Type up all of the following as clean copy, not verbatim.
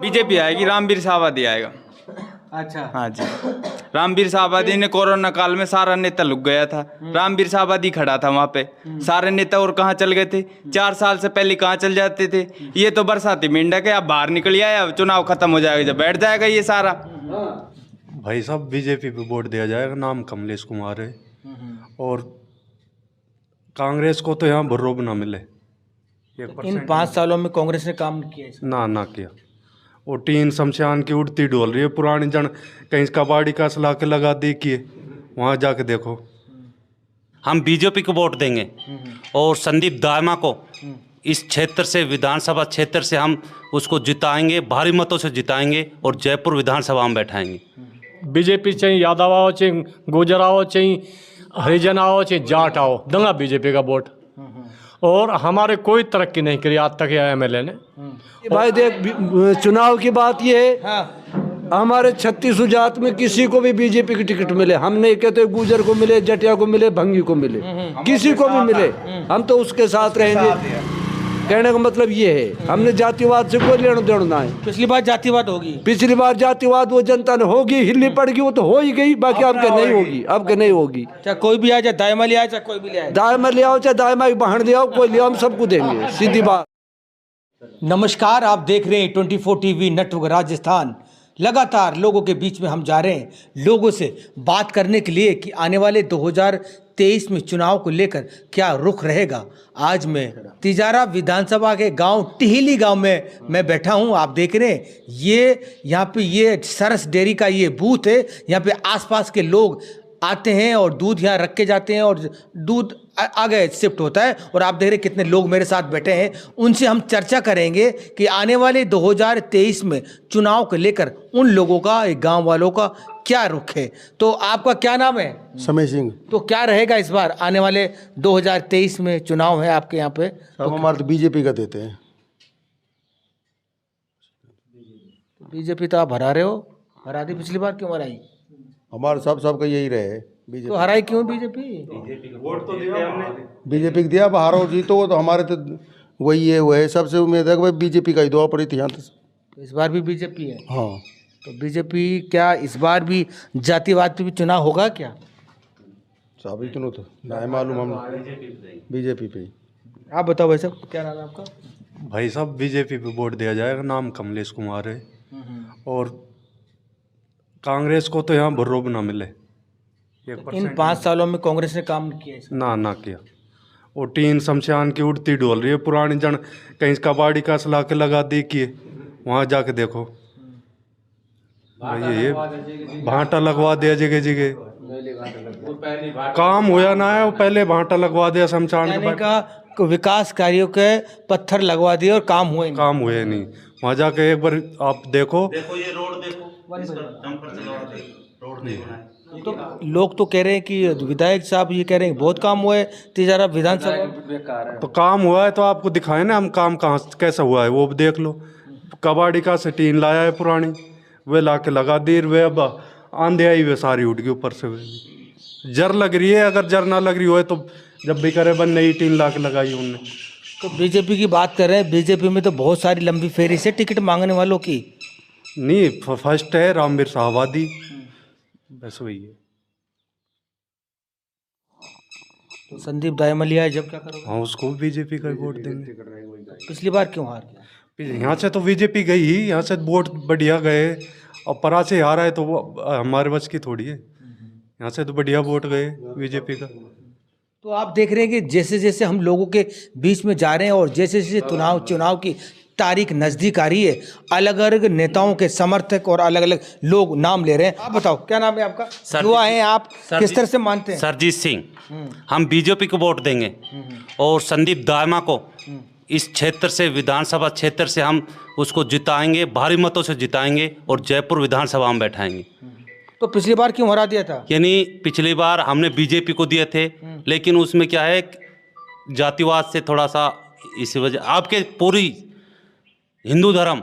BJP आएगी, रामवीर सावदी आएगा। अच्छा। हाँ जी, रामवीर सावदी ने कोरोना काल में सारा नेता लुक गया था, रामवीर सावदी खड़ा था वहाँ पे। सारे नेता और कहाँ चल गए थे? 4 साल से पहले कहाँ चल जाते थे? ये तो बरसाती मेंढक है, अब बाहर निकल आया, चुनाव खत्म हो जाएगा जब बैठ जाएगा ये सारा। भाई साहब बीजेपी पे वोट दिया जाएगा, नाम कमलेश कुमार है। और कांग्रेस को तो यहाँ भर्रो ना मिले। इन 5 सालों में कांग्रेस ने काम नहीं किया इसका। ना किया। वो टीन शमशान की उड़ती डोल रही है पुरानी जन, कहीं कबाड़ी का सला के लगा दी कि वहाँ जाके देखो। हम बीजेपी को वोट देंगे और संदीप दायमा को इस क्षेत्र से, विधानसभा क्षेत्र से हम उसको जिताएंगे, भारी मतों से जिताएंगे और जयपुर विधानसभा में बैठाएंगे। बीजेपी चाहिए यादव आओ, चाहिए गुजर आओ, चाहिए हरिजन आओ, चाहिए जाट आओ, दूंगा बीजेपी का वोट। और हमारे कोई तरक्की नहीं करी आज तक एमएलए ने। भाई देख, चुनाव की बात ये है, हमारे 36 जात में किसी को भी बीजेपी की टिकट मिले, हम नहीं कहते गुजर को मिले, जटिया को मिले, भंगी को मिले, किसी को भी मिले, हम तो उसके साथ रहेंगे। कहने का मतलब ये है, हमने जातिवाद से कोई लेना देना है। पिछली बार जातिवाद होगी, पिछली बार जातिवाद वो जनता ने होगी, हिलनी पड़गी, वो तो हो ही गई, बाकी अब के नहीं होगी, अब के नहीं होगी। चाहे कोई भी आए, चाहे दायमा ले आए, चाहे कोई भी ले आए, दायमा ले आओ चाहे दायमा की बहन ले आओ, कोई ले आओ, हम सबको देंगे, सीधी बात। नमस्कार, आप देख रहे हैं 24 टीवी नेटवर्क राजस्थान। लगातार लोगों के बीच में हम जा रहे हैं, लोगों से बात करने के लिए कि आने वाले 2023 में चुनाव को लेकर क्या रुख रहेगा। आज मैं तिजारा विधानसभा के गांव टिहली गांव में मैं बैठा हूं। आप देख रहे हैं ये यहाँ पे ये सरस डेयरी का ये बूथ है। यहाँ पे आसपास के लोग आते हैं और दूध यहाँ रख के जाते हैं और दूध आगे शिफ्ट होता है। और आप देख रहे हैं कितने लोग मेरे साथ बैठे हैं, उनसे हम चर्चा करेंगे कि आने वाले 2023 में चुनाव को लेकर उन लोगों का, एक गांव वालों का क्या रुख है। तो आपका क्या नाम है? समय सिंह। तो क्या रहेगा इस बार आने वाले 2023 में चुनाव है आपके यहाँ पे? सब हमारे तो बीजेपी का देते हैं। बीजेपी तो आप हरा रहे हो, हरा दी, पिछली बार क्यों हराई? हमारे सबका यही रहे बीजेपी। तो हराई क्यों बीजेपी? वोट तो दिया हमने, बीजेपी को दिया, अब हारो जीतो तो हमारे तो वही है, वो है, सबसे उम्मीद है कि भाई बीजेपी का ही दुआ पड़ी थी यहाँ तो। इस बार भी बीजेपी है? हाँ। तो बीजेपी क्या इस बार भी जातिवाद पे भी चुनाव होगा क्या? साबित तो नहीं मालूम, हम बीजेपी पे ही। आप बताओ भाई साहब, क्या नाम है आपका? भाई साहब बीजेपी पे वोट दिया जाएगा, नाम कमलेश कुमार है। और कांग्रेस को तो यहाँ भर्रो ना मिले। इन 5 सालों में कांग्रेस ने काम नहीं किया इसका। ना किया। वो टीन शमशान की उड़ती डोल रही है पुरानी जन, कहीं कबाड़ी का सला के लगा दी कि वहाँ जाके देखो। ये भाटा लगवा दिया जगह जगह, काम हुआ ना है, वो पहले भाटा लगवा दिया शमशान का विकास कार्यों के पत्थर लगवा दिए और काम हुए नहीं। वहाँ जाके एक बार आप देखो ये रोड देखो, रोड देखो। तो लोग तो कह रहे हैं कि विधायक साहब ये कह रहे हैं बहुत काम हुआ है तिजारा विधानसभा। तो काम हुआ है तो आपको दिखाए ना, हम काम कहाँ कैसा हुआ है वो देख लो। कबाड़ी का से टीन लाया है पुरानी, वे ला के लगा दी, वे अब आंधे आई वे सारी उठ गई ऊपर से। जर लग रही है, अगर जर ना लग रही हो तो जब भी करे बन नई टीन ला के लगाई उनने। तो बीजेपी की बात कर रहे हैं, बीजेपी में तो बहुत सारी लंबी फेरी से टिकट मांगने वालों की नहीं, फर्स्ट है रामवीर सावदी, बस वही है। तो संदीप दायमलिया जब क्या करोगे? हाँ, उसको बीजेपी का वोट देंगे। पिछली बार क्यों हार गया? यहाँ से तो बीजेपी गई ही, यहाँ से वोट बढ़िया गए, और परा से हारा है तो वो हमारे बस की थोड़ी है। यहाँ से तो बढ़िया वोट गए बीजेपी का। तो आप देख रहे हैं कि जैसे जैसे हम लोगों के बीच में जा रहे हैं और जैसे जैसे चुनाव की तारीख नज़दीक आ रही है, अलग अलग नेताओं के समर्थक और अलग अलग लोग नाम ले रहे हैं। आप बताओ क्या नाम है आपका? युवा हैं आप, किस तरह से मानते हैं? सरजीत सिंह। हम बीजेपी को वोट देंगे और संदीप दायमा को इस क्षेत्र से, विधानसभा क्षेत्र से हम उसको जिताएंगे, भारी मतों से जिताएंगे और जयपुर विधानसभा में बैठाएंगे। तो पिछली बार क्यों हरा दिया था? यानी पिछली बार हमने बीजेपी को दिए थे, लेकिन उसमें क्या है, जातिवाद से थोड़ा सा इसी वजह, आपके पूरी हिंदू धर्म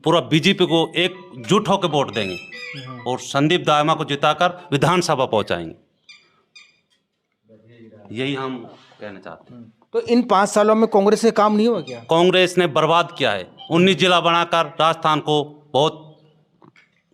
पूरा बीजेपी को एकजुट होकर वोट देंगे और संदीप दायमा को जिताकर विधानसभा पहुंचाएंगे। यही हम कहना चाहते हैं। तो इन 5 सालों में कांग्रेस से काम नहीं हुआ क्या? कांग्रेस ने बर्बाद किया है। 19 जिला बनाकर राजस्थान को बहुत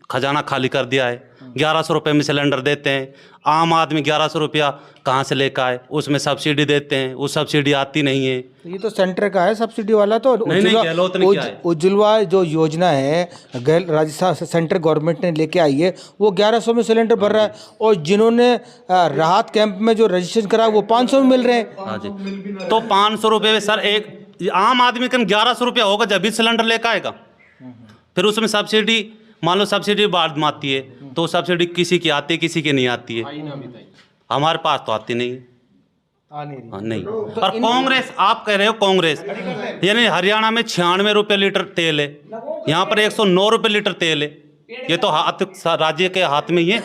खजाना खाली कर दिया है। 1100 रुपये में सिलेंडर देते हैं। आम आदमी 1100 रुपया कहाँ से लेकर आए? उसमें सब्सिडी देते हैं, वो सब्सिडी आती नहीं है। ये तो सेंटर का है सब्सिडी वाला, तो नहीं, गहलोत ने किया है। उज्ज्वला जो योजना है राजस्थान सेंट्रल गवर्नमेंट ने लेके आई है, वो 1100 में सिलेंडर भर रहा है, और जिन्होंने राहत कैंप में जो रजिस्ट्रेशन करा वो 500 में मिल रहे हैं। हाँ जी, तो 500 रुपये में सर एक आम आदमी का 1100 रुपया होगा जब भी सिलेंडर लेकर आएगा। फिर उसमें सब्सिडी, मान लो सब्सिडी बाद में आती है, तो सब्सिडी किसी की आती है, किसी की नहीं आती है। हमारे पास तो आती नहीं है। नहीं। और कांग्रेस, आप कह रहे हो कांग्रेस, यानी हरियाणा में 96 रुपये लीटर तेल है, यहाँ पर 109 रुपये लीटर तेल है। ये तो हाथ राज्य के हाथ में ही है।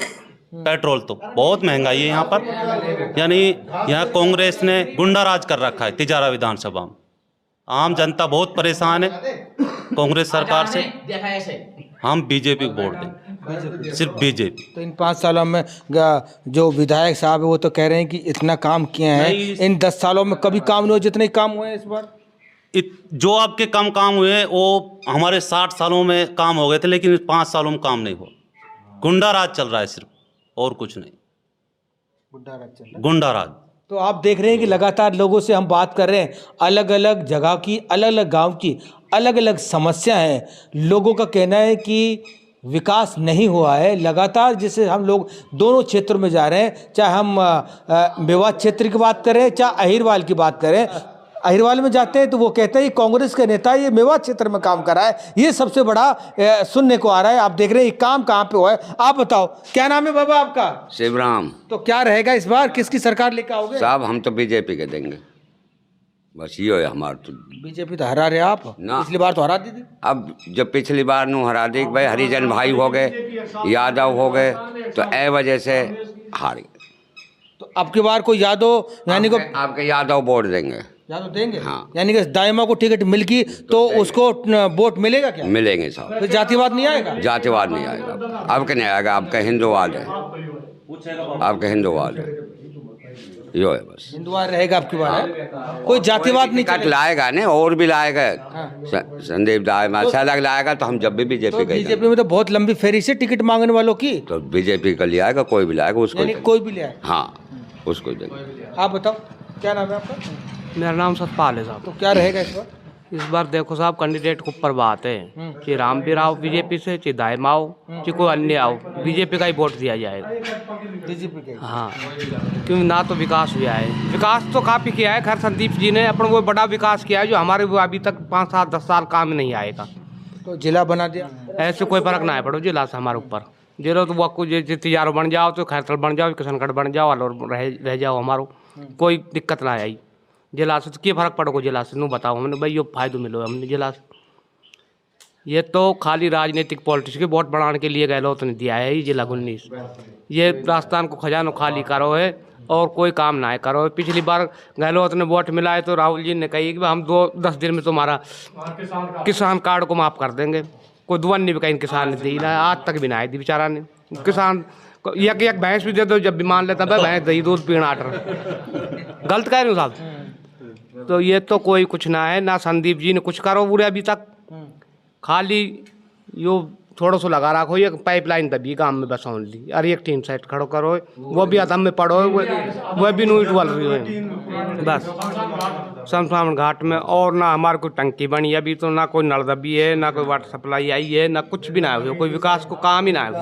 पेट्रोल तो बहुत महंगाई है यहाँ पर, यानी यहाँ कांग्रेस ने गुंडा राज कर रखा है तिजारा विधानसभा में। आम जनता बहुत परेशान है कांग्रेस सरकार से। हम बीजेपी को वोट दें, सिर्फ बीजेपी। तो इन 5 सालों में जो विधायक साहब है वो तो कह रहे हैं कि इतना काम किए हैं, इन 10 सालों में कभी काम नहीं हुआ जितने काम हुए इस बार। जो आपके कम काम हुए वो हमारे 60 सालों में काम हो गए थे, लेकिन 5 सालों में काम नहीं हुआ। गुंडा राज चल रहा है सिर्फ, और कुछ नहीं। गुंडा राज। तो आप देख रहे हैं कि लगातार लोगों से हम बात कर रहे हैं, अलग अलग जगह की, अलग अलग गांव की अलग अलग समस्या है। लोगों का कहना है कि विकास नहीं हुआ है। लगातार जैसे हम लोग दोनों क्षेत्रों में जा रहे हैं, चाहे हम मेवात क्षेत्र की बात करें, चाहे अहिरवाल की बात करें। अहिरवाल में जाते हैं तो वो कहते हैं कांग्रेस के नेता ये मेवात क्षेत्र में काम कर रहा है, ये सबसे बड़ा सुनने को आ रहा है। आप देख रहे हैं काम कहाँ पे हुआ है। आप बताओ, क्या नाम है बाबा आपका? शिवराम। तो क्या रहेगा इस बार, किसकी सरकार लेकर आओगे? साहब हम तो बीजेपी के देंगे, बस ये है हमारा। तो बीजेपी तो हरा रहे आप ना, पिछली बार तो हरा दी थी। अब जब पिछली बार नू हरा दी भाई, हरिजन भाई हो गए, यादव हो गए, तो ए वजह से हार गए। तो अब की बार कोई यादव यानी को आपके यादव वोट देंगे। यादव देंगे? हाँ। यानी कि दाइमा को टिकट मिल गई तो उसको वोट मिलेगा क्या? मिलेंगे साहब। फिर जातिवाद नहीं आएगा? जातिवाद नहीं आएगा। अब क्या नहीं आएगा, आपका हिंदुवाद है, आपका हिंदुवाद है, यो है बस। हिंदुवाद रहेगा आपकी बार है? कोई जातिवाद नहीं कट लाएगा ना, और भी लाएगा। संदीप दाइमा अलग लाएगा, तो हम जब भी बीजेपी का। बीजेपी में तो बहुत लंबी फेरी से टिकट मांगने वालों की, तो बीजेपी का ले आएगा, कोई भी लाएगा उसको। कोई भी ले आए। हाँ, उसको देंगे। आप बताओ, क्या नाम है आपका? मेरा नाम सतपाल है साहब। तो क्या रहेगा इस बार? इस बार देखो साहब, कैंडिडेट के ऊपर बात है, चाहे रामवीर आओ बीजेपी से, चाहे दाइमा आओ, चाहे कोई अन्य आओ, बीजेपी का ही वोट दिया जाएगा। बीजेपी के? हाँ, क्योंकि ना तो विकास हुआ है। विकास तो काफ़ी किया है, खैर संदीप जी ने अपन वो बड़ा विकास किया है जो हमारे वो अभी तक 5 साल 10 साल काम नहीं आएगा। तो जिला बना दिया, ऐसे कोई फर्क ना है पड़ो जिला से हमारे ऊपर। जिला तो वो कुछ तिजारो बन जाओ, तो खैरथल बन जाओ, किशनगढ़ बन जाओ, और रह जाओ, हमारो कोई दिक्कत ना आई। जिला से तो क्या फर्क पड़ोगे? जिला से नू बताओ हमने भाई, यो फायदो मिलो हमने जिला से। ये तो खाली राजनीतिक पॉलिटिक्स के वोट बढ़ाने के लिए गहलोत ने दिया है ये जिला 19। ये राजस्थान को खजानो खाली करो है और कोई काम ना है करो। पिछली बार गहलोत ने वोट मिलाए तो राहुल जी ने कही कि हम 10 दिन में तुम्हारा किसान कार्ड को माफ़ कर देंगे। कोई दुआ नहीं भी कहीं किसान ने दी ना, आज तक भी ना आई थी बेचारा ने। किसान को एक भैंस भी दे दो, जब भी मान लेता है भैंस दही दूध पीना आटर। गलत कह रहे हो साहब? तो ये तो कोई कुछ ना है, ना संदीप जी ने कुछ करो पूरे अभी तक। खाली यो थोड़ा सा लगा रखो, ये पाइपलाइन तभी काम में बस ओनली, और एक टीम सेट खड़ो करो, वो भी अदम में पड़ो, वो भी नूट वाल रही है बस शमशान घाट में। और ना हमारे कोई टंकी बनी है अभी, तो ना कोई नल दबी है, ना कोई वाटर सप्लाई आई है, ना कुछ भी ना है, कोई विकास को काम ही ना है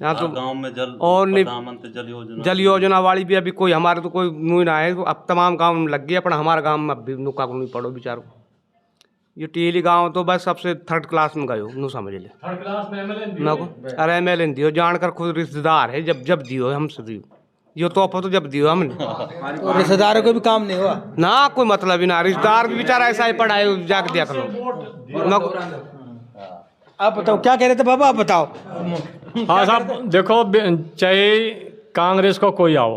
यहाँ तो। गांव में जल और प्रधानमंत्री जल योजना वाली भी अभी कोई हमारे तो कोई नू ना है। अब तमाम गांव में लग गया, पर हमारे गांव में अब भी नुका को नहीं पड़ो बेचारो। ये टीली गांव तो बस सबसे 3rd क्लास में गयो, नू समझ ले। 3rd क्लास में एमएलए? अरे एमएलए दियो, जानकर खुद रिश्तेदार है, जब दियो हमसे दियो, ये तोहफा तो जब दियो हमने। तो रिश्तेदारों को भी काम नहीं हुआ ना, कोई मतलब ही ना। रिश्तेदार भी बेचारा ऐसा ही पड़ा है, जाके देख लो। आप बताओ, क्या कह रहे थे बाबा, आप बताओ। हाँ साहब देखो, चाहे कांग्रेस को कोई आओ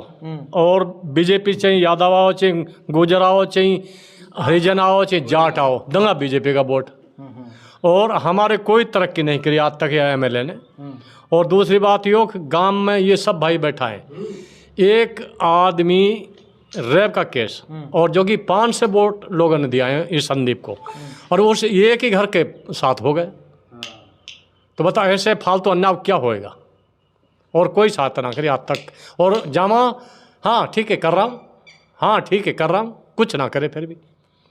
और बीजेपी, चाहे यादव आओ, चाहे गुजर आओ, चाहे हरिजन आओ, चाहे जाट आओ, दूंगा बीजेपी का वोट। और हमारे कोई तरक्की नहीं करी आज तक एमएलए ने। और दूसरी बात यो, गांव में ये सब भाई बैठा है, एक आदमी रेप का केस, और जो कि 500 वोट लोगों ने दिया है इस संदीप को, और वो एक ही घर के साथ हो गए। तो बताओ ऐसे फालतू अन्याय क्या होएगा? और कोई साथ ना करे आज तक। और जमा हाँ ठीक है कर रहा हूँ, हाँ ठीक है कर रहा हूँ, कुछ ना करे फिर भी।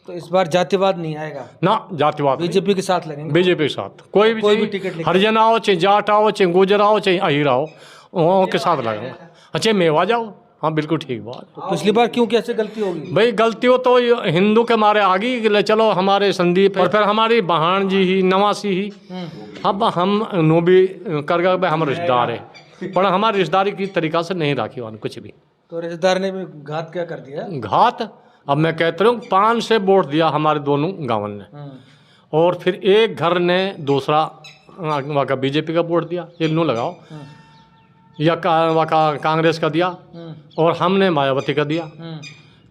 तो इस बार जातिवाद नहीं आएगा ना, जातिवाद बीजेपी के साथ लगेंगे। बीजेपी के साथ कोई भी टिकट लेके हरिजन आओ, चाहे जाट आओ, चाहे गुजर आओ, चाहे अहिर आओ, वहाँ के साथ लगाओ। अच्छा मेवा जाओ, हाँ बिल्कुल ठीक बात। तो पिछली बार क्यों कैसे गलती होगी? भाई गलती हो तो हिंदू के मारे आगे ले चलो, हमारे संदीप और फिर हमारी बहन जी ही नवासी ही। अब हम नो भी कर गए, हम रिश्तेदार है, पर हमारी रिश्तेदारी की तरीका से नहीं राखी वन कुछ भी। तो रिश्तेदार ने भी घात क्या कर दिया? घात अब मैं कहता हूँ 500 वोट दिया हमारे दोनों गाँव ने, और फिर एक घर ने दूसरा वहाँ का बीजेपी का वोट दिया, ये नो लगाओ, या वहाँ का कांग्रेस का दिया, और हमने मायावती का दिया।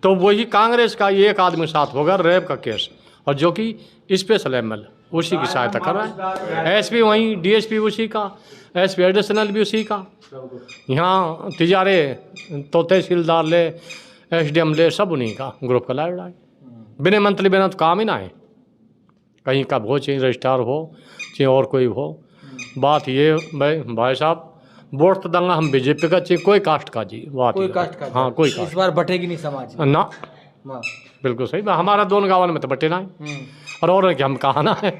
तो वही कांग्रेस का एक आदमी साथ होगा रेप का केस, और जो कि स्पेशल एमएल उसी की सहायता कर रहा है। एसपी वहीं, डीएसपी उसी का, एसपी एडिशनल भी उसी का, यहाँ तिजारे तो तहसीलदार ले, एसडीएम ले, सब उन्हीं का ग्रुप का लाइव लाए। बिना मंथली बिना तो काम ही ना है, कहीं का हो, चाहे रजिस्ट्रार हो, चाहे और कोई हो। बात ये भाई साहब, वोट तो दंगा हम बीजेपी का, चाहिए कोई कास्ट का जी, बात कोई कास्ट का? हाँ कोई इस कास्ट बार बटेगी नहीं समाज ना, बिल्कुल सही। हमारा दोनों गाँव में तो बटे ना है, और क्या हम कहा ना है।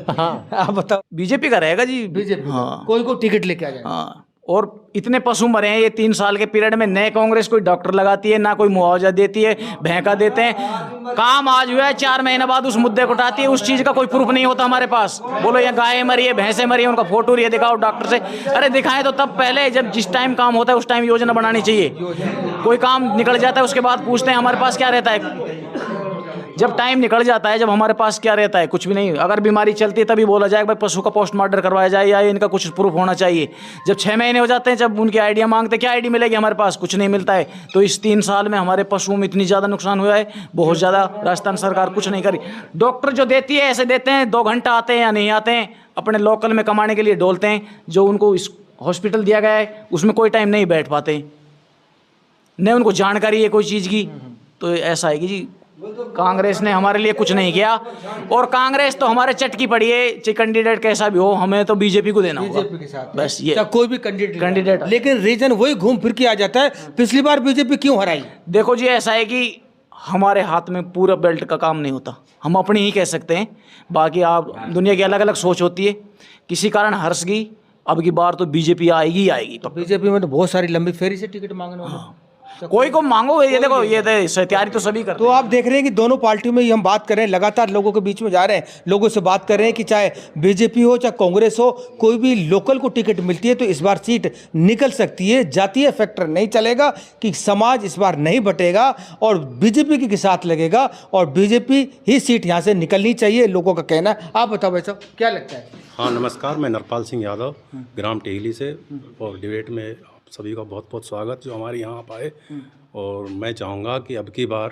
हाँ आप बताओ। बीजेपी का रहेगा जी। बीजेपी हाँ। कोई को टिकट लेके आ जाए। हाँ, और इतने पशु मरे हैं ये 3 साल के पीरियड में। नए कांग्रेस कोई डॉक्टर लगाती है ना, कोई मुआवजा देती है, भैंका देते हैं। काम आज हुआ है, 4 महीने बाद उस मुद्दे को उठाती है, उस चीज का कोई प्रूफ नहीं होता हमारे पास। बोलो ये गायें मरी है, भैंसें मरी है, उनका फोटो ये दिखाओ डॉक्टर से। अरे दिखाएं तो तब पहले, जब जिस टाइम काम होता है उस टाइम योजना बनानी चाहिए। कोई काम निकल जाता है उसके बाद पूछते हैं हमारे पास क्या रहता है। जब टाइम निकल जाता है, जब हमारे पास क्या रहता है, कुछ भी नहीं। अगर बीमारी चलती है तभी बोला जाए भाई पशु का पोस्टमार्टम करवाया जाए, या इनका कुछ प्रूफ होना चाहिए। जब 6 महीने हो जाते हैं, जब उनकी आइडिया मांगते, क्या आईडी मिलेगी, हमारे पास कुछ नहीं मिलता है। तो इस 3 साल में हमारे पशुओं में इतनी ज़्यादा नुकसान हुआ है, बहुत ज़्यादा। राजस्थान सरकार कुछ नहीं करी। डॉक्टर जो देती है ऐसे देते हैं, 2 घंटा आते हैं या नहीं आते हैं, अपने लोकल में कमाने के लिए डोलते हैं। जो उनको इस हॉस्पिटल दिया गया है उसमें कोई टाइम नहीं बैठ पाते, न उनको जानकारी है कोई चीज़ की। तो ऐसा है कि जी कांग्रेस ने हमारे लिए कुछ नहीं किया, और कांग्रेस तो हमारे चटकी पड़ी है, चाहे कैंडिडेट कैसा भी हो, हमें तो बीजेपी को देना होगा। बीजेपी के साथ बस ये, चाहे कोई भी कैंडिडेट। लेकिन रीजन वही घूम फिर के आ जाता है, पिछली बार बीजेपी क्यों हराई? देखो जी ऐसा है कि हमारे हाथ में पूरा बेल्ट का काम नहीं होता, हम अपनी ही कह सकते हैं। बाकी आप दुनिया की अलग अलग सोच होती है, किसी कारण हर्ष गई। अब की बार तो बीजेपी आएगी ही आएगी। तो बीजेपी में तो बहुत सारी लंबी फेरी से टिकट मांगने वाले। कोई को मांगो, ये देखो ये तैयारी तो सभी करते। तो आप देख रहे हैं कि दोनों पार्टियों में ही हम बात कर रहे हैं, लगातार लोगों के बीच में जा रहे हैं, लोगों से बात कर रहे हैं कि चाहे बीजेपी हो चाहे कांग्रेस हो, कोई भी लोकल को टिकट मिलती है तो इस बार सीट निकल सकती है। जातीय फैक्टर नहीं चलेगा कि समाज इस बार नहीं बटेगा और बीजेपी के साथ लगेगा, और बीजेपी ही सीट यहाँ से निकलनी चाहिए, लोगों का कहना है। आप बताओ भाई साहब क्या लगता है? हाँ नमस्कार, मैं नरपाल सिंह यादव ग्राम टेहली से, और डिबेट में सभी का बहुत बहुत स्वागत जो हमारे यहाँ आप आए। और मैं चाहूँगा कि अब की बार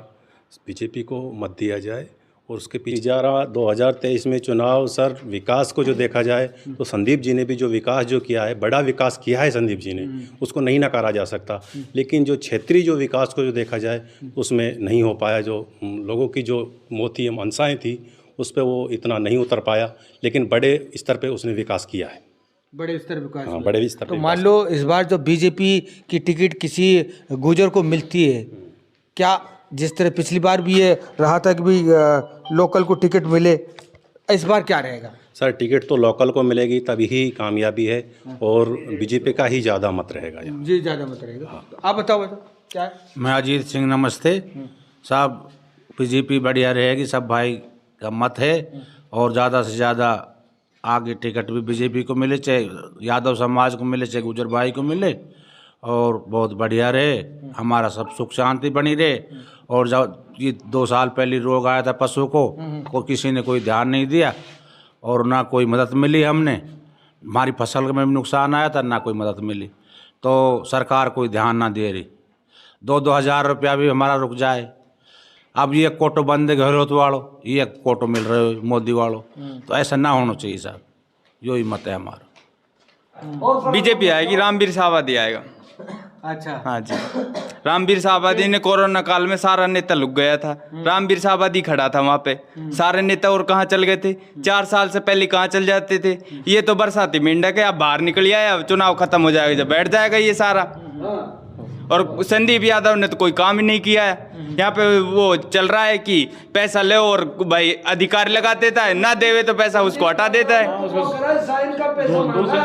बीजेपी को मत दिया जाए, और उसके पीछे 2023 में चुनाव सर विकास को जो देखा जाए तो संदीप जी ने भी जो विकास जो किया है, बड़ा विकास किया है संदीप जी ने, उसको नहीं नकारा जा सकता। लेकिन जो क्षेत्रीय जो विकास को जो देखा जाए उसमें नहीं हो पाया। जो लोगों की जो मोती मनसाएँ थी उस पर वो इतना नहीं उतर पाया, लेकिन बड़े स्तर पे उसने विकास किया है, बड़े स्तर पे विकास। हाँ बड़े स्तर पे। तो मान लो इस बार जो बीजेपी की टिकट किसी गुजर को मिलती है, क्या जिस तरह पिछली बार भी ये रहा था कि भी लोकल को टिकट मिले, इस बार क्या रहेगा? सर टिकट तो लोकल को मिलेगी तभी ही कामयाबी है, और बीजेपी का ही ज़्यादा मत रहेगा जी, ज़्यादा मत रहेगा। तो आप बताओ क्या है? मैं अजीत सिंह, नमस्ते साहब। बीजेपी बढ़िया रहेगी, सब भाई का मत है, और ज़्यादा से ज़्यादा आगे टिकट भी बीजेपी को मिले, चाहे यादव समाज को मिले, चाहे गुजर भाई को मिले, और बहुत बढ़िया रहे, हमारा सब सुख शांति बनी रहे। और जब ये 2 साल पहले रोग आया था पशु को किसी ने कोई ध्यान नहीं दिया, और ना कोई मदद मिली। हमने हमारी फसल में भी नुकसान आया था, ना कोई मदद मिली। तो सरकार कोई ध्यान ना दे रही। 2-2 हज़ार रुपया भी हमारा रुक जाए। अब ये कोटो बंद गहलोत वालों, ये कोटो मिल रहे हो मोदी वालों, तो ऐसा ना होना चाहिए साहब। यही मत है हमारा। बीजेपी आएगी, रामवीर साहबादी आएगा। अच्छा। हाँ जी। रामवीर साहबादी ने कोरोना काल में सारा नेता लुक गया था। रामवीर साहबादी खड़ा था वहाँ पे। सारे नेता और कहाँ चल गए थे? 4 साल से पहले कहाँ चल जाते थे? ये तो बरसाती मेंढक है, अब बाहर निकल आया, अब चुनाव खत्म हो जाएगा जब बैठ जाएगा ये सारा। और संदीप यादव ने तो कोई काम ही नहीं किया है। यहाँ पे वो चल रहा है कि पैसा ले और भाई अधिकार लगा देता है, ना देवे तो पैसा उसको हटा देता है।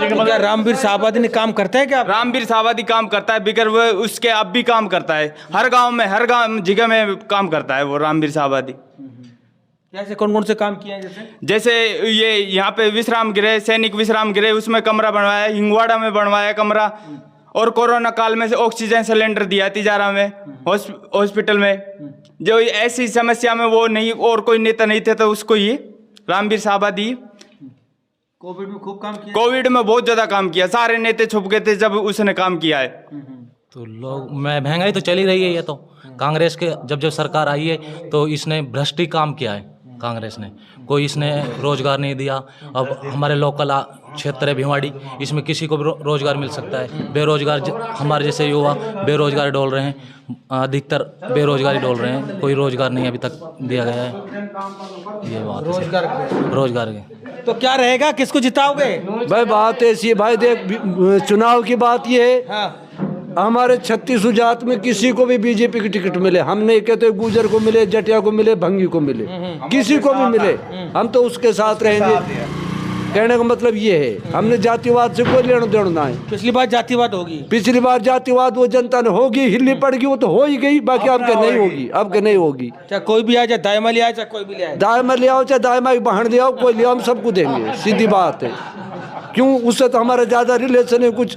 तो क्या रामवीर साहबादी ने काम करता है क्या? रामवीर साहबादी काम करता है, बिगर वो उसके अब भी काम करता है। हर गांव जगह में काम करता है वो रामवीर साहबादी। कैसे कौन कौन से काम किए हैं? जैसे ये यहाँ पे विश्राम गृह, सैनिक विश्राम गृह, उसमें कमरा बनवाया, हिंगवाड़ा में बनवाया कमरा। और कोरोना काल में से ऑक्सीजन सिलेंडर दिया तिजारा में, हॉस्पिटल में। जो ऐसी समस्या में वो नहीं, और कोई नेता नहीं थे तो उसको ये रामवीर साहबादी। कोविड में खूब काम किया। कोविड में बहुत ज्यादा काम किया, सारे नेता छुप गए थे जब उसने काम किया है। तो लोग महंगाई तो चली रही है। ये तो कांग्रेस के जब सरकार आई है तो इसने भ्रष्ट ही काम किया है। कांग्रेस ने कोई इसने रोजगार नहीं दिया। अब हमारे लोकल क्षेत्र है भिवाड़ी, इसमें किसी को भी रोजगार मिल सकता है। बेरोजगार हमारे जैसे युवा बेरोजगार डोल रहे हैं, अधिकतर बेरोजगारी डोल रहे हैं। कोई रोजगार नहीं अभी तक दिया गया है। ये बात रोजगार के तो क्या रहेगा, किसको जिताओगे? भाई बात ऐसी है भाई, देख चुनाव की बात ये है। हाँ। हमारे 36 जात में किसी को भी बीजेपी की टिकट मिले, हम नहीं कहते गुजर को मिले, जटिया को मिले, भंगी को मिले, किसी को भी मिले, हम तो उसके साथ रहेंगे। कहने का मतलब ये है, हमने जातिवाद से कोई लेना देना ना है। पिछली बार जातिवाद होगी, पिछली बार जातिवाद वो जनता ने होगी, हिलनी पड़गी, वो तो हो ही गई, बाकी अब के नहीं होगी, अब के नहीं होगी। चाहे कोई भी आए, चाहे दायमा ले आए, चाहे कोई भी ले आए, दायमा ले आओ चाहे दायमा की बहन ले आओ, कोई ले आओ, हम सबको देंगे, सीधी बात है। क्यों, उससे तो हमारा ज़्यादा रिलेशन है कुछ।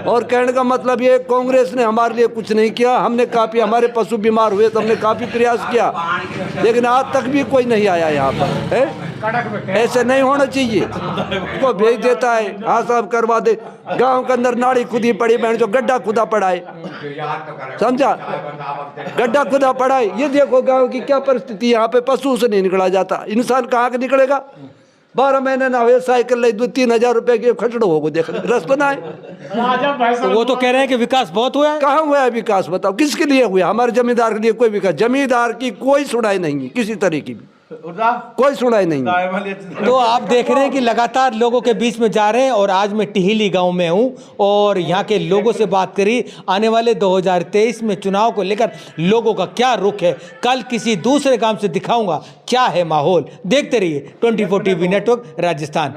और कहने का मतलब ये, कांग्रेस ने हमारे लिए कुछ नहीं किया। हमने काफ़ी, हमारे पशु बीमार हुए तो हमने काफ़ी प्रयास किया, लेकिन आज तक भी कोई नहीं आया यहाँ पर है। ऐसे नहीं होना चाहिए। को भेज देता है, हाँ साहब करवा दे, गांव के अंदर नाड़ी खुदी पड़ी, बहन जो गड्ढा खुदा पड़ा है, समझा, गड्ढा खुदा पड़ा है। ये देखो गांव की क्या परिस्थिति, यहाँ पे पशु से नहीं निकला जाता, इंसान कहाँ का निकलेगा? 12 महीने ना हुए, साइकिल ले 2-3 हज़ार रुपए के खचड़ो होगो, देख रास्ता ना है। तो वो तो कह रहे हैं कि विकास बहुत हुआ है। कहाँ हुआ है विकास, बताओ किसके लिए हुआ? हमारे जमींदार के लिए कोई विकास, जमींदार की कोई सुनाई नहीं है, किसी तरीके की कोई सुनाई नहीं है। तो आप देख रहे हैं कि लगातार लोगों के बीच में जा रहे हैं, और आज मैं टिहली गांव में हूं और यहां के लोगों से बात करी आने वाले 2023 में चुनाव को लेकर लोगों का क्या रुख है। कल किसी दूसरे गांव से दिखाऊंगा क्या है माहौल। देखते रहिए 24 टीवी नेटवर्क राजस्थान।